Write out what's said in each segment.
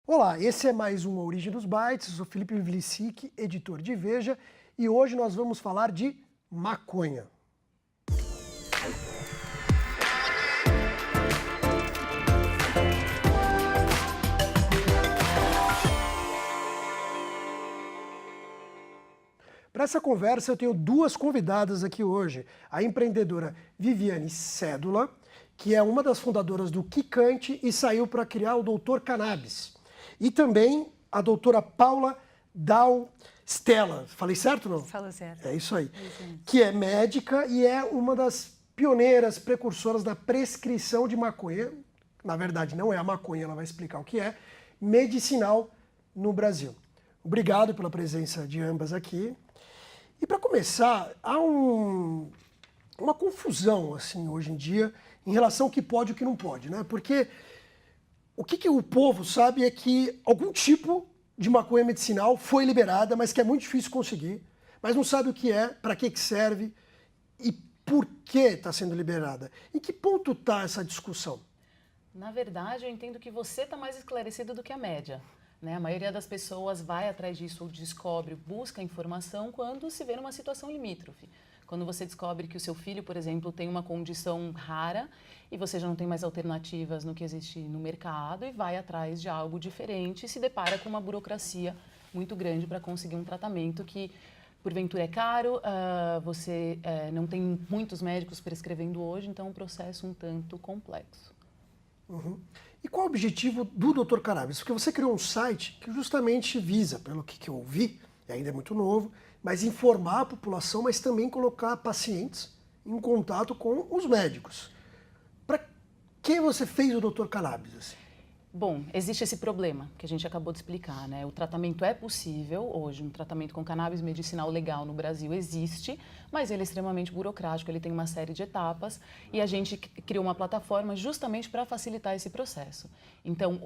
Olá, esse é mais um Origem dos Bytes, eu sou Felipe Vlicic, editor de Veja, e hoje nós vamos falar de maconha. Para essa conversa eu tenho duas convidadas aqui hoje, a empreendedora Viviane Cédula, que é uma das fundadoras do Quicante e saiu para criar o Doutor Cannabis, e também a doutora Paula Dal Stella, falei certo não? Falou certo. É isso aí, Isso. que é médica e é uma das pioneiras, precursoras da prescrição de maconha, na verdade não é a maconha, ela vai explicar o que é, medicinal no Brasil. Obrigado pela presença de ambas aqui. E para começar, há uma confusão assim hoje em dia em relação ao que pode e o que não pode, né? Porque o que o povo sabe é que algum tipo de maconha medicinal foi liberada, mas que é muito difícil conseguir, mas não sabe o que é, para que serve e por que está sendo liberada. Em que ponto está essa discussão? Na verdade, eu entendo que você está mais esclarecido do que a média. Né? A maioria das pessoas vai atrás disso ou descobre, busca informação quando se vê numa situação limítrofe. Quando você descobre que o seu filho, por exemplo, tem uma condição rara e você já não tem mais alternativas no que existe no mercado e vai atrás de algo diferente e se depara com uma burocracia muito grande para conseguir um tratamento que, porventura, é caro, você não tem muitos médicos prescrevendo hoje, então é um processo um tanto complexo. Uhum. E qual é o objetivo do Doutor Cannabis? Porque você criou um site que justamente visa, pelo que eu ouvi, e ainda é muito novo, mas informar a população, mas também colocar pacientes em contato com os médicos. Para que você fez o Doutor Cannabis? Assim? Bom, existe esse problema que a gente acabou de explicar, né? O tratamento é possível hoje, um tratamento com cannabis medicinal legal no Brasil existe, mas ele é extremamente burocrático, ele tem uma série de etapas e a gente criou uma plataforma justamente para facilitar esse processo. Então,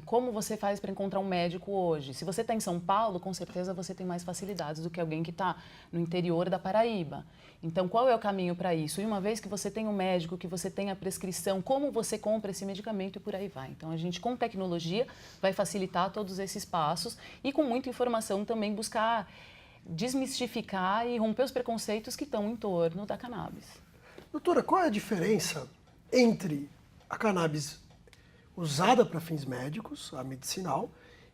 como você faz para encontrar um médico hoje? Se você está em São Paulo, com certeza você tem mais facilidades do que alguém que está no interior da Paraíba. Então, qual é o caminho para isso? E uma vez que você tem um médico, que você tem a prescrição, como você compra esse medicamento e por aí vai. Então, a gente, com tecnologia, vai facilitar todos esses passos e com muita informação também buscar desmistificar e romper os preconceitos que estão em torno da cannabis. Doutora, qual é a diferença entre a cannabis usada para fins médicos, a medicinal,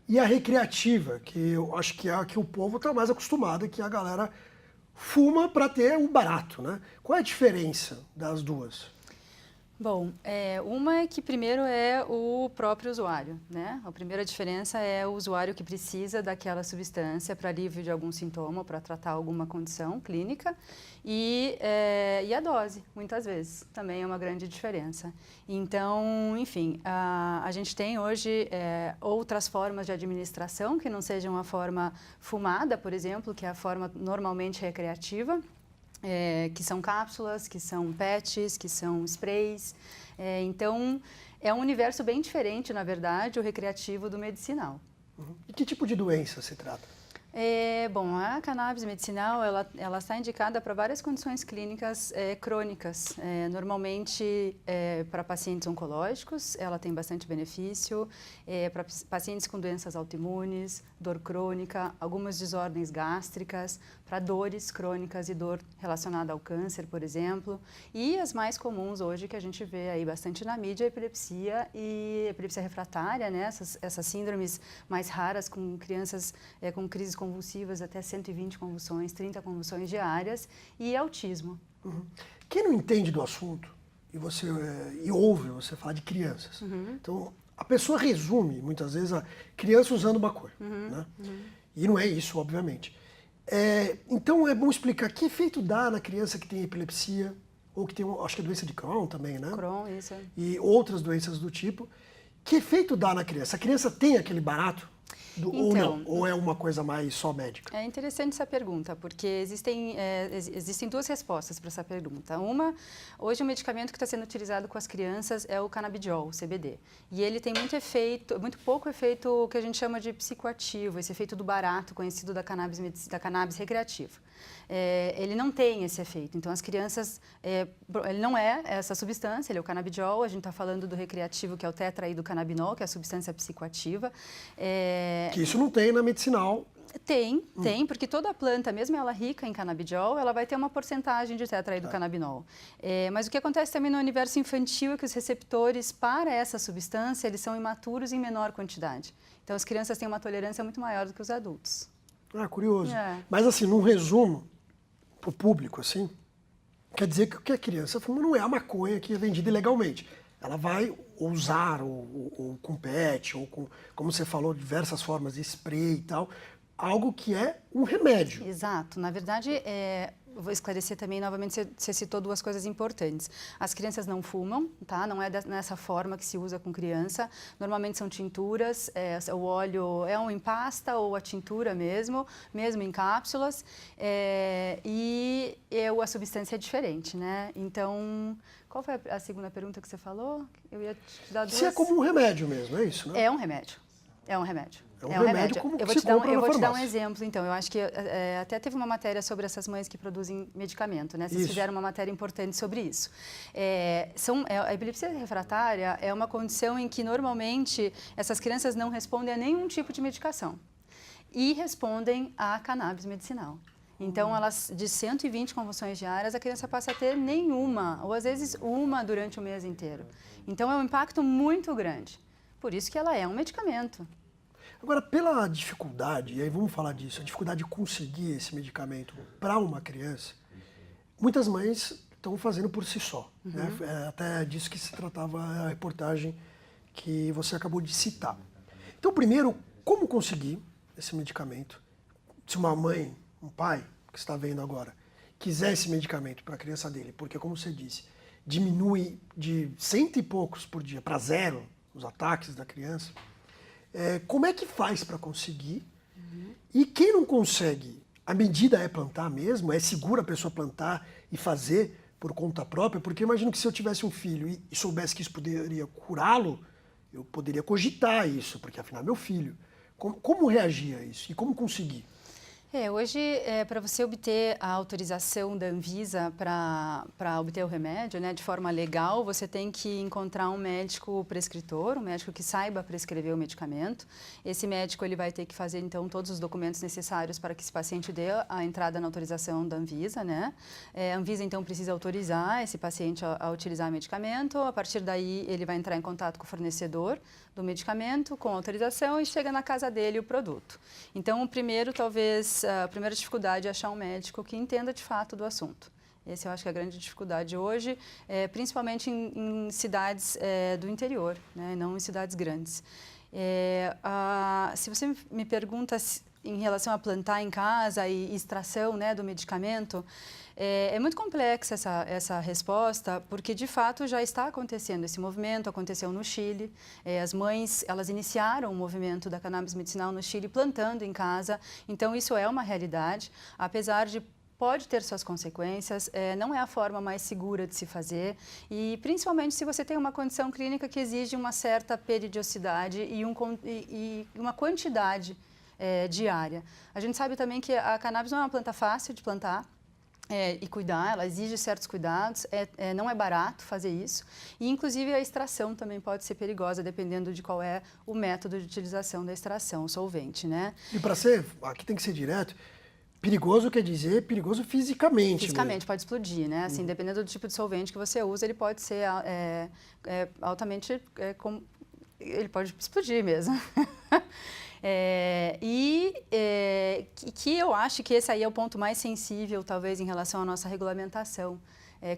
e a recreativa, que eu acho que é a que o povo está mais acostumado, que a galera fuma para ter o barato, né? Qual é a diferença das duas? Bom, uma é que primeiro é o próprio usuário, né? A primeira diferença é o usuário que precisa daquela substância para alívio de algum sintoma, para tratar alguma condição clínica e a dose, muitas vezes, também é uma grande diferença. Então, enfim, a gente tem hoje outras formas de administração que não sejam a forma fumada, por exemplo, que é a forma normalmente recreativa, que são cápsulas, que são patches, que são sprays. Então, é um universo bem diferente, na verdade, o recreativo do medicinal. Uhum. E que tipo de doença se trata? Bom, a cannabis medicinal, ela está indicada para várias condições clínicas crônicas. Normalmente, para pacientes oncológicos, ela tem bastante benefício. Para pacientes com doenças autoimunes, dor crônica, algumas desordens gástricas, para dores crônicas e dor relacionada ao câncer, por exemplo. E as mais comuns hoje, que a gente vê aí bastante na mídia, a epilepsia e epilepsia refratária, né? Essas síndromes mais raras com crianças com crises convulsivas, até 120 convulsões, 30 convulsões diárias, e autismo. Uhum. Quem não entende do assunto e ouve você falar de crianças, então a pessoa resume muitas vezes a criança usando maconha, né? E não é isso, obviamente. Então é bom explicar que efeito dá na criança que tem epilepsia ou que tem, acho que é doença de Crohn também, né? Crohn, isso. E outras doenças do tipo. Que efeito dá na criança? A criança tem aquele barato? Ou Então, não? Ou é uma coisa mais só médica? É interessante essa pergunta, porque existem duas respostas para essa pergunta. Uma, hoje o medicamento que está sendo utilizado com as crianças é o canabidiol, o CBD. E ele tem muito pouco efeito que a gente chama de psicoativo, esse efeito do barato, conhecido da cannabis recreativa. Ele não tem esse efeito. Então, as crianças, ele não é essa substância, ele é o canabidiol. A gente está falando do recreativo, que é o tetraidrocannabinol, que é a substância psicoativa. Que isso não tem na medicinal. Tem, porque toda planta, mesmo ela rica em canabidiol, ela vai ter uma porcentagem de tetraidrocannabinol. Mas o que acontece também no universo infantil é que os receptores para essa substância, eles são imaturos em menor quantidade. Então, as crianças têm uma tolerância muito maior do que os adultos. Ah, curioso. Mas assim, num resumo, para o público, assim, quer dizer que o que a criança fuma não é a maconha que é vendida ilegalmente. Ela vai usar ou com PET, ou com, como você falou, diversas formas de spray e tal, algo que é um remédio. Exato. Na verdade, vou esclarecer também, novamente, você citou duas coisas importantes. As crianças não fumam, tá? Não é nessa forma que se usa com criança. Normalmente são tinturas, o óleo é um em pasta ou a tintura mesmo em cápsulas. A substância é diferente, né? Então, qual foi a segunda pergunta que você falou? Eu ia te dar duas. Se é como um remédio mesmo, é isso, né? É um remédio. É um remédio. É um remédio como eu que vou se compra eu na vou te dar um farmácia. exemplo, então. Eu acho que até teve uma matéria sobre essas mães que produzem medicamento, né? Vocês Isso. fizeram uma matéria importante sobre isso. A epilepsia refratária é uma condição em que, normalmente, essas crianças não respondem a nenhum tipo de medicação e respondem à cannabis medicinal. Então, de 120 convulsões diárias, a criança passa a ter nenhuma, ou às vezes uma durante o mês inteiro. Então, é um impacto muito grande. Por isso que ela é um medicamento. Agora, pela dificuldade, e aí vamos falar disso, a dificuldade de conseguir esse medicamento para uma criança, muitas mães estão fazendo por si só. Né? É até disso que se tratava a reportagem que você acabou de citar. Então, primeiro, como conseguir esse medicamento? Se uma mãe, um pai, que está vendo agora, quiser esse medicamento para a criança dele, porque, como você disse, diminui de 100 e poucos por dia para 0 os ataques da criança, como é que faz para conseguir? E quem não consegue, a medida é plantar mesmo? É seguro a pessoa plantar e fazer por conta própria? Porque eu imagino que se eu tivesse um filho e soubesse que isso poderia curá-lo, eu poderia cogitar isso, porque afinal é meu filho. Como reagir a isso e como conseguir? Hoje, para você obter a autorização da Anvisa para obter o remédio, né, de forma legal, você tem que encontrar um médico prescritor, um médico que saiba prescrever o medicamento. Esse médico ele vai ter que fazer, então, todos os documentos necessários para que esse paciente dê a entrada na autorização da Anvisa, né? A Anvisa, então, precisa autorizar esse paciente a utilizar o medicamento. A partir daí, ele vai entrar em contato com o fornecedor do medicamento, com autorização, e chega na casa dele o produto. Então, a primeira dificuldade é achar um médico que entenda de fato do assunto. Essa eu acho que é a grande dificuldade hoje, principalmente em cidades do interior, né, não em cidades grandes. Se você me pergunta em relação a plantar em casa e extração, né, do medicamento, é muito complexa essa resposta, porque de fato já está acontecendo esse movimento, aconteceu no Chile. As mães, elas iniciaram o movimento da cannabis medicinal no Chile plantando em casa, então isso é uma realidade, apesar de pode ter suas consequências, não é a forma mais segura de se fazer e principalmente se você tem uma condição clínica que exige uma certa periodicidade e uma quantidade diária. A gente sabe também que a cannabis não é uma planta fácil de plantar, e cuidar, ela exige certos cuidados, não é barato fazer isso e inclusive a extração também pode ser perigosa dependendo de qual é o método de utilização da extração, o solvente, né? E para ser, aqui tem que ser direto, perigoso quer dizer perigoso fisicamente. Fisicamente, mesmo. pode explodir, né? Assim, dependendo do tipo de solvente que você usa, ele pode ser altamente, ele pode explodir mesmo. Que eu acho que esse aí é o ponto mais sensível, talvez, em relação à nossa regulamentação.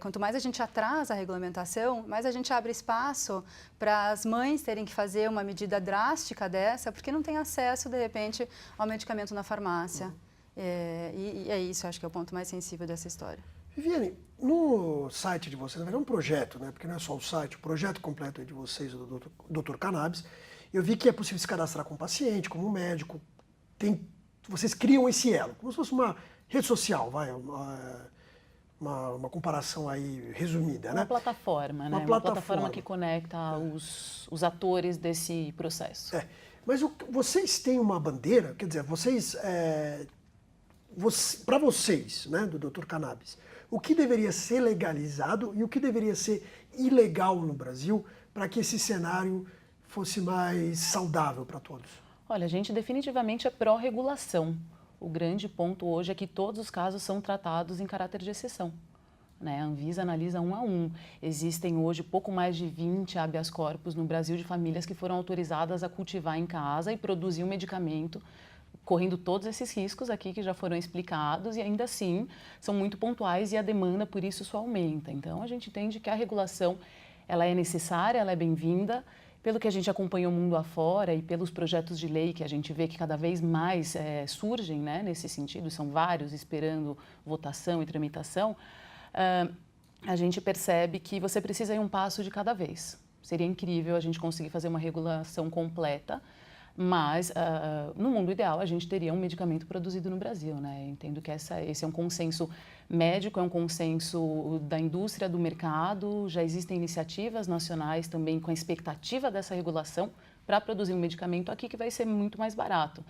Quanto mais a gente atrasa a regulamentação, mais a gente abre espaço para as mães terem que fazer uma medida drástica dessa, porque não tem acesso, de repente, ao medicamento na farmácia. E é isso, acho que é o ponto mais sensível dessa história. Viviane, no site de vocês, na verdade é um projeto, né? Porque não é só o site, o projeto completo é de vocês, do Dr. Cannabis, Eu vi que é possível se cadastrar como paciente, como médico. Vocês criam esse elo, como se fosse uma rede social, uma comparação aí resumida, né? Uma plataforma, né? Uma plataforma que conecta os atores desse processo. Mas vocês têm uma bandeira, quer dizer, para vocês, né, do Dr. Cannabis, o que deveria ser legalizado e o que deveria ser ilegal no Brasil para que esse cenário fosse mais saudável para todos? Olha, a gente definitivamente é pró-regulação. O grande ponto hoje é que todos os casos são tratados em caráter de exceção. Né? A Anvisa analisa um a um. Existem hoje pouco mais de 20 habeas corpus no Brasil de famílias que foram autorizadas a cultivar em casa e produzir um medicamento, correndo todos esses riscos aqui que já foram explicados e ainda assim são muito pontuais e a demanda por isso só aumenta. Então a gente entende que a regulação ela é necessária, ela é bem-vinda. Pelo que a gente acompanha o mundo afora e pelos projetos de lei que a gente vê que cada vez mais surgem, né, nesse sentido, são vários esperando votação e tramitação, a gente percebe que você precisa ir um passo de cada vez. Seria incrível a gente conseguir fazer uma regulação completa, mas no mundo ideal a gente teria um medicamento produzido no Brasil, né? Entendo que esse é um consenso médico, é um consenso da indústria, do mercado, já existem iniciativas nacionais também com a expectativa dessa regulação para produzir um medicamento aqui que vai ser muito mais barato.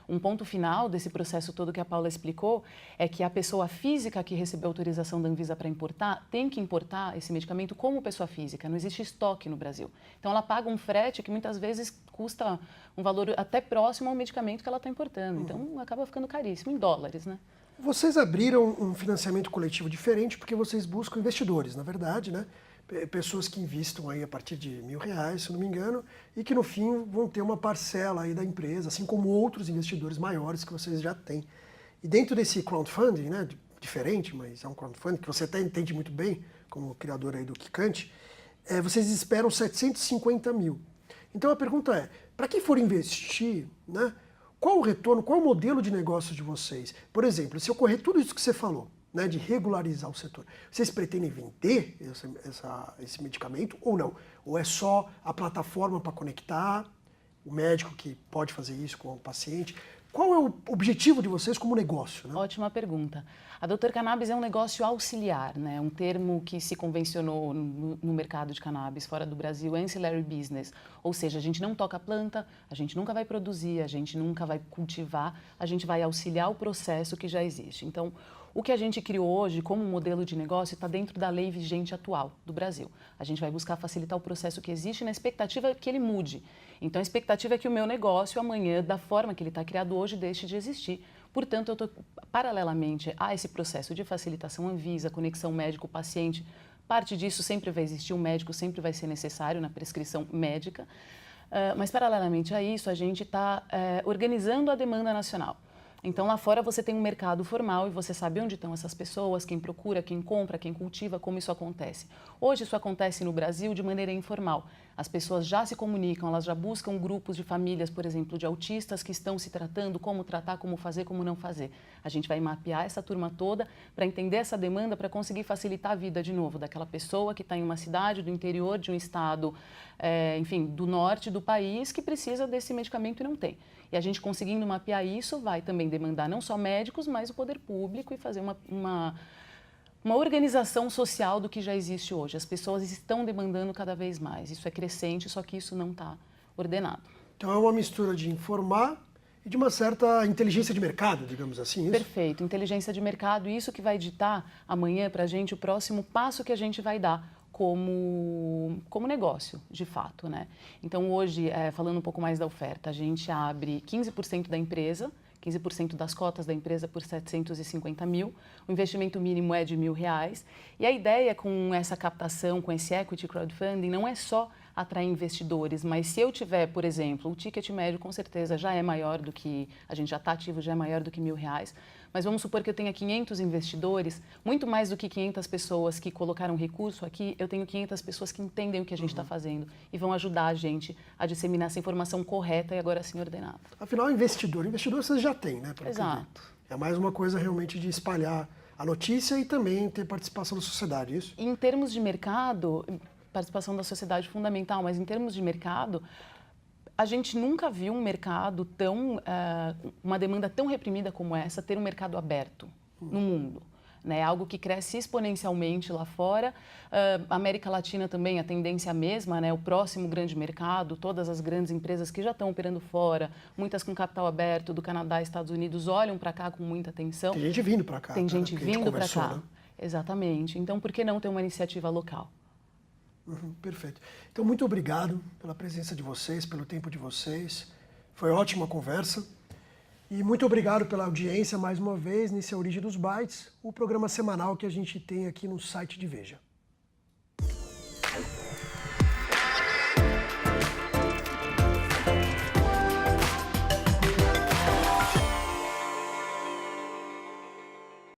Um ponto final desse processo todo que a Paula explicou é que a pessoa física que recebeu autorização da Anvisa para importar tem que importar esse medicamento como pessoa física, não existe estoque no Brasil. Então ela paga um frete que muitas vezes custa um valor até próximo ao medicamento que ela está importando. Então acaba ficando caríssimo, em dólares, né? Vocês abriram um financiamento coletivo diferente porque vocês buscam investidores, na verdade, né? Pessoas que investam aí a partir de R$1.000, se não me engano, e que no fim vão ter uma parcela aí da empresa, assim como outros investidores maiores que vocês já têm. E dentro desse crowdfunding, né, diferente, mas é um crowdfunding que você até entende muito bem, como criador aí do Kikante, vocês esperam 750 mil. Então a pergunta é, para quem for investir, né, qual o retorno, qual o modelo de negócio de vocês? Por exemplo, se ocorrer tudo isso que você falou, né, de regularizar o setor, vocês pretendem vender esse medicamento ou não? Ou é só a plataforma para conectar, o médico que pode fazer isso com o paciente? Qual é o objetivo de vocês como negócio? Né? Ótima pergunta. A Dr. Cannabis é um negócio auxiliar, né? Um termo que se convencionou no mercado de cannabis fora do Brasil, ancillary business. Ou seja, a gente não toca a planta, a gente nunca vai produzir, a gente nunca vai cultivar, a gente vai auxiliar o processo que já existe. Então, o que a gente criou hoje como modelo de negócio está dentro da lei vigente atual do Brasil. A gente vai buscar facilitar o processo que existe na expectativa que ele mude. Então, a expectativa é que o meu negócio amanhã, da forma que ele está criado hoje, deixe de existir. Portanto, eu estou, paralelamente a esse processo de facilitação Anvisa, conexão médico-paciente, parte disso sempre vai existir, o médico sempre vai ser necessário na prescrição médica, mas paralelamente a isso, a gente está organizando a demanda nacional. Então, lá fora você tem um mercado formal e você sabe onde estão essas pessoas, quem procura, quem compra, quem cultiva, como isso acontece. Hoje isso acontece no Brasil de maneira informal. As pessoas já se comunicam, elas já buscam grupos de famílias, por exemplo, de autistas que estão se tratando, como tratar, como fazer, como não fazer. A gente vai mapear essa turma toda para entender essa demanda, para conseguir facilitar a vida, de novo, daquela pessoa que está em uma cidade do interior de um estado, enfim, do norte do país, que precisa desse medicamento e não tem. E a gente conseguindo mapear isso vai também demandar não só médicos, mas o poder público e fazer uma organização social do que já existe hoje. As pessoas estão demandando cada vez mais. Isso é crescente, só que isso não está ordenado. Então é uma mistura de informar e de uma certa inteligência de mercado, digamos assim, isso? Perfeito. Inteligência de mercado, isso que vai ditar amanhã para a gente o próximo passo que a gente vai dar como negócio, de fato, né? Então, hoje, falando um pouco mais da oferta, a gente abre 15% da empresa, 15% das cotas da empresa por 750 mil, o investimento mínimo é de R$1.000, e a ideia com essa captação, com esse equity crowdfunding, não é só atrair investidores, mas se eu tiver, por exemplo, o ticket médio com certeza já é maior do que, a gente já está ativo, já é maior do que R$1.000, mas vamos supor que eu tenha 500 investidores, muito mais do que 500 pessoas que colocaram recurso aqui, eu tenho 500 pessoas que entendem o que a gente está fazendo e vão ajudar a gente a disseminar essa informação correta e agora sim ordenada. Afinal, investidor vocês já têm, né? Exato. É mais uma coisa realmente de espalhar a notícia e também ter participação da sociedade, isso? Em termos de mercado, participação da sociedade é fundamental, mas em termos de mercado, A gente nunca viu um mercado uma demanda tão reprimida como essa, ter um mercado aberto no mundo. Né, algo que cresce exponencialmente lá fora. A América Latina também, a tendência é a mesma, né, o próximo grande mercado, todas as grandes empresas que já estão operando fora, muitas com capital aberto, do Canadá e Estados Unidos, olham para cá com muita atenção. Tem gente vindo para cá. Tem gente vindo para cá. Né? Exatamente. Então, por que não ter uma iniciativa local? Perfeito. Então, muito obrigado pela presença de vocês, pelo tempo de vocês. Foi ótima conversa. E muito obrigado pela audiência mais uma vez nesse Origem dos Bytes, o programa semanal que a gente tem aqui no site de Veja.